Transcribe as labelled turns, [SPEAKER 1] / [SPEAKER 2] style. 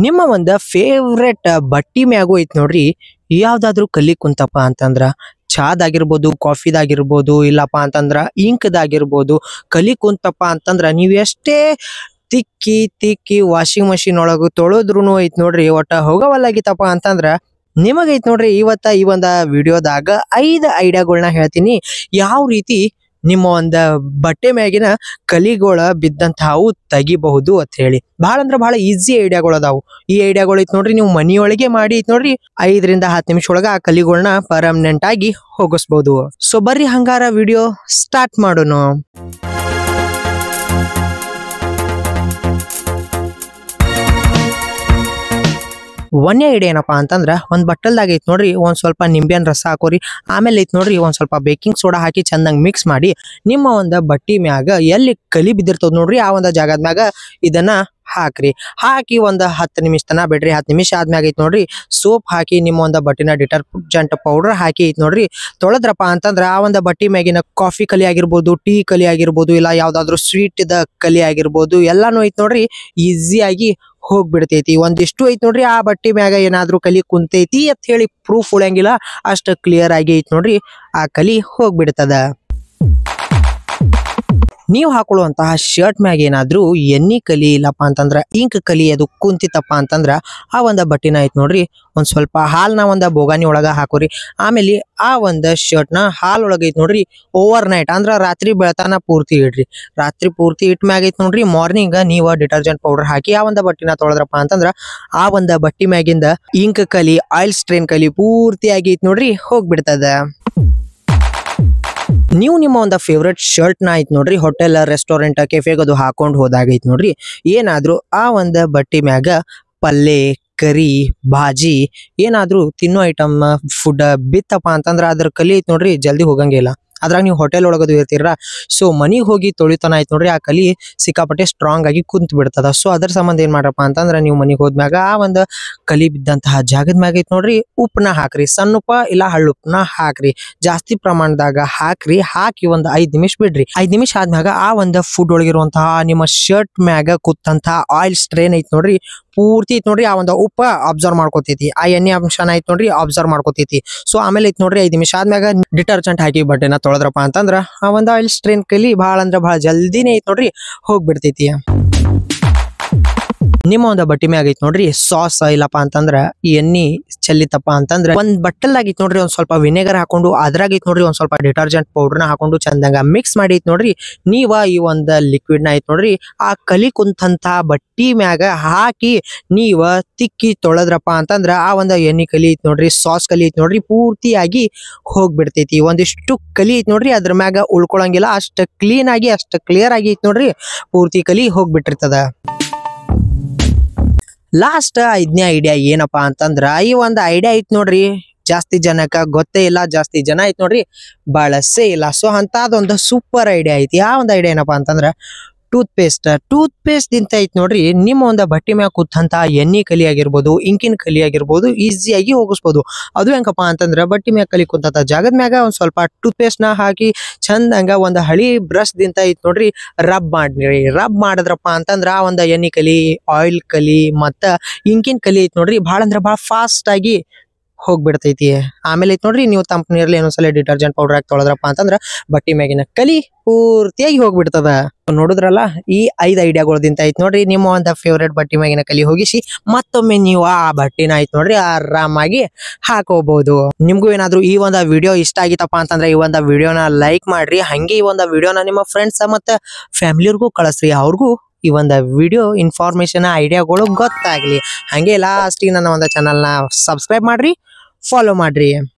[SPEAKER 1] ನಿಮ್ಮ ಒಂದು ಫೇವ್ರೆಟ್ ಬಟ್ಟಿ ಮ್ಯಾಗು ಐತ್ ನೋಡ್ರಿ ಯಾವ್ದಾದ್ರು ಕಲಿ ಕುಂತಪ್ಪ ಅಂತಂದ್ರ ಚಾದಾಗಿರ್ಬೋದು ಕಾಫಿದಾಗಿರ್ಬೋದು ಇಲ್ಲಪ್ಪ ಅಂತಂದ್ರ ಇಂಕ್ದಾಗಿರ್ಬೋದು ಕಲಿ ಕುಂತಪ್ಪ ಅಂತಂದ್ರ ನೀವ್ ಎಷ್ಟೇ ತಿಕ್ಕಿ ತಿಕ್ಕಿ ವಾಷಿಂಗ್ ಮಷಿನ್ ಒಳಗು ತೊಳೆದ್ರು ಐತ್ ನೋಡ್ರಿ ಒಟ್ಟ ಹೋಗವಲ್ಲಾಗಿತ್ತಪ್ಪ ಅಂತಂದ್ರ ನಿಮಗೈತ್ ನೋಡ್ರಿ ಇವತ್ತ ಈ ಒಂದ ವಿಡಿಯೋದಾಗ 5 ಐಡಿಯಾಗಳನ್ನ ಹೇಳ್ತೀನಿ ಯಾವ ರೀತಿ ನಿಮ್ಮ ಒಂದ ಬಟ್ಟೆ ಮ್ಯಾಗಿನ ಕಲಿಗಳ ಬಿದ್ದಂತಾವು ತೆಗಿಬಹುದು ಅಂತ ಹೇಳಿ ಬಹಳ ಅಂದ್ರ ಬಹಳ ಈಜಿ ಐಡಿಯಾಗಳು ಅದಾವು ಈ ಐಡಿಯಾಗಳು ಐತ್ ನೋಡ್ರಿ ನೀವು ಮನಿಯೊಳಗೆ ಮಾಡಿ ಐತ್ ನೋಡ್ರಿ 5 ರಿಂದ 10 ನಿಮಿಷ ಒಳಗ ಆ ಕಲಿಗಳನ್ನ ಪರ್ಮನೆಂಟ್ ಆಗಿ ಹೋಗಿಸಬಹುದು ಸೊ ಬರ್ರಿ ಹಂಗಾರ ವಿಡಿಯೋ ಸ್ಟಾರ್ಟ್ ಮಾಡೋಣ ಒಂದೇ ಐಡಿಯಾ ಏನಪ್ಪಾ ಅಂತಂದ್ರ ಒಂದ್ ಬಟ್ಟಲ್ದಾಗ ಐತ್ ನೋಡ್ರಿ ಒಂದ್ ಸ್ವಲ್ಪ ನಿಂಬೆಹಣ್ಣ ರಸ ಹಾಕೋರಿ ಆಮೇಲೆ ಐತ್ ನೋಡ್ರಿ ಒಂದ್ ಸ್ವಲ್ಪ ಬೇಕಿಂಗ್ ಸೋಡಾ ಹಾಕಿ ಚಂದಂಗ್ ಮಿಕ್ಸ್ ಮಾಡಿ ನಿಮ್ಮ ಒಂದ ಬಟ್ಟಿ ಮ್ಯಾಗ ಎಲ್ಲಿ ಕಲಿ ಬಿದ್ದಿರ್ತದ ನೋಡ್ರಿ ಆ ಒಂದ ಜಾಗದ ಮ್ಯಾಗ ಇದನ್ನ ಹಾಕ್ರಿ ಹಾಕಿ ಒಂದ್ 10 ನಿಮಿಷ ತನ ಬಿಡ್ರಿ 10 ನಿಮಿಷ ಆದ್ಮ್ಯಾಗ ಐತ್ ನೋಡ್ರಿ ಸೋಪ್ ಹಾಕಿ ನಿಮ್ಮ ಒಂದ ಬಟ್ಟಿನ ಡಿಟರ್ಜೆಂಟ್ ಪೌಡರ್ ಹಾಕಿ ಐತ್ ನೋಡ್ರಿ ತೊಳೆದ್ರಪ್ಪ ಅಂತಂದ್ರ ಆ ಒಂದ ಬಟ್ಟಿ ಮ್ಯಾಗಿನ ಕಾಫಿ ಕಲಿ ಆಗಿರ್ಬೋದು ಟೀ ಕಲಿ ಆಗಿರ್ಬೋದು ಇಲ್ಲ ಯಾವ್ದಾದ್ರು ಸ್ವೀಟ್ ದ ಕಲಿ ಆಗಿರ್ಬೋದು ಎಲ್ಲಾನು ಐತ್ ನೋಡ್ರಿ ಈಸಿಯಾಗಿ ಹೋಗ್ಬಿಡ್ತೈತಿ ಒಂದಿಷ್ಟು ಐತ್ ನೋಡ್ರಿ ಆ ಬಟ್ಟಿ ಮ್ಯಾಗ ಏನಾದ್ರು ಕಲಿ ಕುಂತೈತಿ ಅಂತ ಹೇಳಿ ಪ್ರೂಫ್ ಉಳಿಯಂಗಿಲ್ಲ ಅಷ್ಟ ಕ್ಲಿಯರ್ ಆಗಿ ಐತ್ ನೋಡ್ರಿ ಆ ಕಲಿ ಹೋಗ್ಬಿಡ್ತದ ನೀವು ಹಾಕೊಳ್ಳುವಂತಹ ಶರ್ಟ್ ಮ್ಯಾಗ ಏನಾದ್ರು ಎಣ್ಣಿ ಕಲಿ ಇಲ್ಲಪ್ಪ ಅಂತಂದ್ರ ಇಂಕ್ ಕಲಿ ಅದು ಕುಂತಿತ್ತಪ್ಪ ಅಂತಂದ್ರ ಆ ಒಂದ ಬಟ್ಟಿನ ಐತ್ ನೋಡ್ರಿ ಒಂದ್ ಸ್ವಲ್ಪ ಹಾಲ್ನ ಒಂದ ಬೋಗಾನಿ ಒಳಗ ಹಾಕೋರಿ ಆಮೇಲೆ ಆ ಒಂದ ಶರ್ಟ್ ನ ಹಾಲ್ ಒಳಗ ಐತ್ ನೋಡ್ರಿ ಓವರ್ ನೈಟ್ ಅಂದ್ರ ರಾತ್ರಿ ಬೆಳತಾನ ಪೂರ್ತಿ ಇಡ್ರಿ ರಾತ್ರಿ ಪೂರ್ತಿ ಇಟ್ ಮ್ಯಾಗ ಐತ್ ನೋಡ್ರಿ ಮಾರ್ನಿಂಗ್ ನೀವು ಡಿಟರ್ಜೆಂಟ್ ಪೌಡರ್ ಹಾಕಿ ಆ ಒಂದ ಬಟ್ಟಿನ ತೊಳೆದ್ರಪ್ಪ ಅಂತಂದ್ರ ಆ ಒಂದ ಬಟ್ಟಿ ಮ್ಯಾಗಿಂದ ಇಂಕ್ ಕಲಿ ಆಯಿಲ್ ಸ್ಟ್ರೇನ್ ಕಲಿ ಪೂರ್ತಿಯಾಗಿ ಐತ್ ನೋಡ್ರಿ ಹೋಗ್ಬಿಡ್ತದ ನೀವು ನಿಮ್ಮ ಒಂದು ಫೇವ್ರೆಟ್ ಶರ್ಟ್ ನ ಐತ್ ನೋಡ್ರಿ ಹೋಟೆಲ್ ರೆಸ್ಟೋರೆಂಟ್ ಕೆಫೆಗೆ ಅದು ಹಾಕೊಂಡ್ ಹೋದಾಗ ಐತ್ ನೋಡ್ರಿ ಏನಾದ್ರು ಆ ಒಂದ ಬಟ್ಟಿ ಮ್ಯಾಗ ಪಲ್ಲೆ ಕರಿ ಭಾಜಿ ಏನಾದ್ರು ತಿನ್ನೋ ಐಟಮ್ ಫುಡ್ ಬಿತ್ತಪ್ಪ ಅಂತಂದ್ರ ಅದ್ರ ಕಲಿ ಐತ್ ನೋಡ್ರಿ ಜಲ್ದಿ ಹೋಗಂಗಿಲ್ಲ ಅದ್ರಾಗ ನೀವು ಹೋಟೆಲ್ ಒಳಗದು ಇರ್ತೀರ ಸೊ ಮನಿಗ್ ಹೋಗಿ ತೊಳಿತನ ಆಯ್ತು ನೋಡ್ರಿ ಆ ಕಲಿ ಸಿಕ್ಕಾಪಟ್ಟೆ ಸ್ಟ್ರಾಂಗ್ ಆಗಿ ಕುಂತ್ ಬಿಡ್ತದ ಸೊ ಅದ್ರ ಸಂಬಂಧ ಏನ್ ಮಾಡ್ರಪ್ಪ ಅಂತಂದ್ರ ನೀವು ಮನಿಗ್ ಹೋದ್ಮ್ಯಾಗ ಆ ಒಂದು ಕಲಿ ಬಿದ್ದಂತಹ ಜಾಗದ ಮ್ಯಾಗ ಐತ್ ನೋಡ್ರಿ ಉಪ್ಪನ ಹಾಕ್ರಿ ಸಣ್ಣ ಉಪ್ಪ ಇಲ್ಲ ಹಳ್ಳುಪ್ಪನ ಹಾಕ್ರಿ ಜಾಸ್ತಿ ಪ್ರಮಾಣದಾಗ ಹಾಕ್ರಿ ಹಾಕಿ ಒಂದ್ 5 ನಿಮಿಷ ಬಿಡ್ರಿ 5 ನಿಮಿಷ ಆದ್ಮ್ಯಾಗ ಆ ಒಂದು ಫುಡ್ ಒಳಗಿರುವಂತಹ ನಿಮ್ಮ ಶರ್ಟ್ ಮ್ಯಾಗ ಕೂತಂತಹ ಆಯಿಲ್ ಸ್ಟ್ರೇನ್ ಐತ್ ನೋಡ್ರಿ ಪೂರ್ತಿ ಐತ್ ನೋಡ್ರಿ ಆ ಒಂದು ಉಪ್ಪ ಅಬ್ಸರ್ವ್ ಮಾಡ್ಕೋತೈತಿ ಆ ಎಣ್ಣೆ ಅಂಶನ ಐತ್ ನೋಡ್ರಿ ಅಬ್ಸರ್ವ್ ಮಾಡ್ಕೋತೈತಿ ಸೊ ಆಮೇಲೆ ಐತ್ ನೋಡ್ರಿ 5 ನಿಮಿಷ ಆದ್ಮ್ಯಾಗ ಡಿಟರ್ಜೆಂಟ್ ಹಾಕಿ ಬಟ್ಟೆನ ತೊಳೆದ್ರಪ್ಪ ಅಂತಂದ್ರ ಆ ಒಂದು ಆಯಿಲ್ ಸ್ಟ್ರೇನ್ ಕಲಿ ಬಹಳ ಅಂದ್ರ ಬಹಳ ಜಲ್ದಿನೇ ಐತ್ ನೋಡ್ರಿ ಹೋಗ್ಬಿಡ್ತೈತಿ ನಿಮ್ಮ ಒಂದು ಬಟ್ಟಿ ಮ್ಯಾಗ ಐತ್ ನೋಡ್ರಿ ಸಾಸ್ ಇಲ್ಲಪ್ಪ ಅಂತಂದ್ರ ಎಣ್ಣಿ ಚೆಲ್ಲಿತಪ್ಪ ಅಂತಂದ್ರ ಒಂದ್ ಬಟ್ಟಲ್ದಾಗಿತ್ ನೋಡ್ರಿ ಒಂದ್ ಸ್ವಲ್ಪ ವಿನೆಗರ್ ಹಾಕೊಂಡು ಅದ್ರಾಗ ಐತ್ ನೋಡ್ರಿ ಒಂದ್ ಸ್ವಲ್ಪ ಡಿಟರ್ಜೆಂಟ್ ಪೌಡರ್ನ ಹಾಕೊಂಡು ಚಂದಂಗ ಮಿಕ್ಸ್ ಮಾಡಿ ಐತ್ ನೋಡ್ರಿ ನೀವ ಈ ಒಂದ್ ಲಿಕ್ವಿಡ್ ನ ಐತ್ ನೋಡ್ರಿ ಆ ಕಲಿ ಕುಂತಂತ ಬಟ್ಟಿ ಮ್ಯಾಗ ಹಾಕಿ ನೀವ ತಿಕ್ಕಿ ತೊಳೆದ್ರಪ್ಪ ಅಂತಂದ್ರ ಆ ಒಂದ್ ಎಣ್ಣಿ ಕಲಿ ಐತ್ ನೋಡ್ರಿ ಸಾಸ್ ಕಲಿ ಐತ್ ನೋಡ್ರಿ ಪೂರ್ತಿಯಾಗಿ ಹೋಗ್ಬಿಡ್ತೈತಿ ಒಂದಿಷ್ಟು ಕಲಿ ಐತ್ ನೋಡ್ರಿ ಅದ್ರ ಮ್ಯಾಗ ಉಳ್ಕೊಳಂಗಿಲ್ಲ ಅಷ್ಟ ಕ್ಲೀನ್ ಆಗಿ ಅಷ್ಟ ಕ್ಲಿಯರ್ ಆಗಿ ಐತ್ ನೋಡ್ರಿ ಪೂರ್ತಿ ಕಲಿ ಹೋಗ್ಬಿಟ್ಟಿರ್ತದ ಲಾಸ್ಟ್ 5ನೇ ಐಡಿಯಾ ಏನಪ್ಪಾ ಅಂತಂದ್ರ ಈ ಒಂದ್ ಐಡಿಯಾ ಐತ್ ನೋಡ್ರಿ ಜಾಸ್ತಿ ಜನಕ್ಕ ಗೊತ್ತೇ ಇಲ್ಲ ಜಾಸ್ತಿ ಜನ ಐತ್ ನೋಡ್ರಿ ಬಳಸೇ ಇಲ್ಲ ಸೊ ಅಂತದೊಂದು ಸೂಪರ್ ಐಡಿಯಾ ಐತಿ ಆ ಒಂದ್ ಐಡಿಯಾ ಏನಪ್ಪಾ ಅಂತಂದ್ರ ಟೂತ್ ಪೇಸ್ಟ್ ದಿಂತ ಐತ್ ನೋಡ್ರಿ ನಿಮ್ಮ ಒಂದ ಬಟ್ಟಿ ಮ್ಯಾಗ ಕೂತಂತ ಎಣ್ಣಿ ಕಲಿ ಆಗಿರ್ಬೋದು ಇಂಕಿನ ಕಲಿ ಆಗಿರ್ಬೋದು ಈಸಿಯಾಗಿ ಹೋಗಿಸ್ಬೋದು ಅದು ಹೆಂಗಪ್ಪ ಅಂತಂದ್ರ ಬಟ್ಟಿ ಮ್ಯಾಗ ಕಲಿ ಕುಂತಂತ ಜಾಗದ ಮ್ಯಾಗ ಒಂದ್ ಸ್ವಲ್ಪ ಟೂತ್ ಪೇಸ್ಟ್ ನ ಹಾಕಿ ಚಂದಂಗ ಒಂದ್ ಹಳಿ ಬ್ರಷ್ ದಿಂತ ಐತ್ ನೋಡ್ರಿ ರಬ್ ಮಾಡಿದ್ರಪ್ಪ ಅಂತಂದ್ರ ಆ ಒಂದ ಎಣ್ಣಿ ಕಲಿ ಆಯಿಲ್ ಕಲಿ ಮತ್ತ ಇಂಕಿನ ಕಲಿ ಐತ್ ನೋಡ್ರಿ ಬಹಳ ಅಂದ್ರ ಬಹಳ ಫಾಸ್ಟ್ ಆಗಿ ಹೋಗ್ಬಿಡ್ತೈತಿ ಆಮೇಲೆ ಐತ್ ನೋಡ್ರಿ ನೀವು ತಂಪ್ ನೀರ್ಲಿ ಏನೊಂದ್ಸಲ ಡಿಟರ್ಜೆಂಟ್ ಪೌಡರ್ ಹಾಕಿ ತೊಳೆದ್ರಪ್ಪ ಅಂತಂದ್ರ ಬಟ್ಟಿ ಮ್ಯಾಗಿನ ಕಲಿ ಪೂರ್ತಿಯಾಗಿ ಹೋಗ್ಬಿಡ್ತದ ನೋಡುದ್ರಲ್ಲ ಈ 5 ಐಡಿಯಾಗಳದಿಂದ ಐತ್ ನೋಡ್ರಿ ನಿಮ್ಮ ಒಂದ ಫೇವ್ರೇಟ್ ಬಟ್ಟಿ ಮ್ಯಾಗಿನ ಕಲಿ ಹೋಗಿಸಿ ಮತ್ತೊಮ್ಮೆ ನೀವು ಆ ಬಟ್ಟಿನ ಐತ್ ನೋಡ್ರಿ ಆರಾಮಾಗಿ ಹಾಕೋಬಹುದು ನಿಮ್ಗೂ ಏನಾದ್ರು ಈ ಒಂದ ವಿಡಿಯೋ ಇಷ್ಟ ಆಗಿತ್ತಪ್ಪ ಅಂತಂದ್ರೆ ಈ ಒಂದ ವಿಡಿಯೋನ ಲೈಕ್ ಮಾಡ್ರಿ ಹಂಗೆ ಈ ಒಂದ ವಿಡಿಯೋನ ನಿಮ್ಮ ಫ್ರೆಂಡ್ಸ್ ಮತ್ತೆ ಫ್ಯಾಮಿಲಿಯವ್ರಿಗೂ ಕಳಿಸ್ರಿ ಅವ್ರಿಗೂ ಈ ಒಂದು ವಿಡಿಯೋ ಇನ್ಫಾರ್ಮೇಶನ್ ಐಡಿಯಾಗಳು ಗೊತ್ತಾಗ್ಲಿ ಹಂಗೆ ಲಾಸ್ಟಿಗೆ ನನ್ನ ಒಂದು ಚಾನಲ್ನ ಸಬ್ಸ್ಕ್ರೈಬ್ ಮಾಡ್ರಿ ಫಾಲೋ ಮಾಡ್ರಿ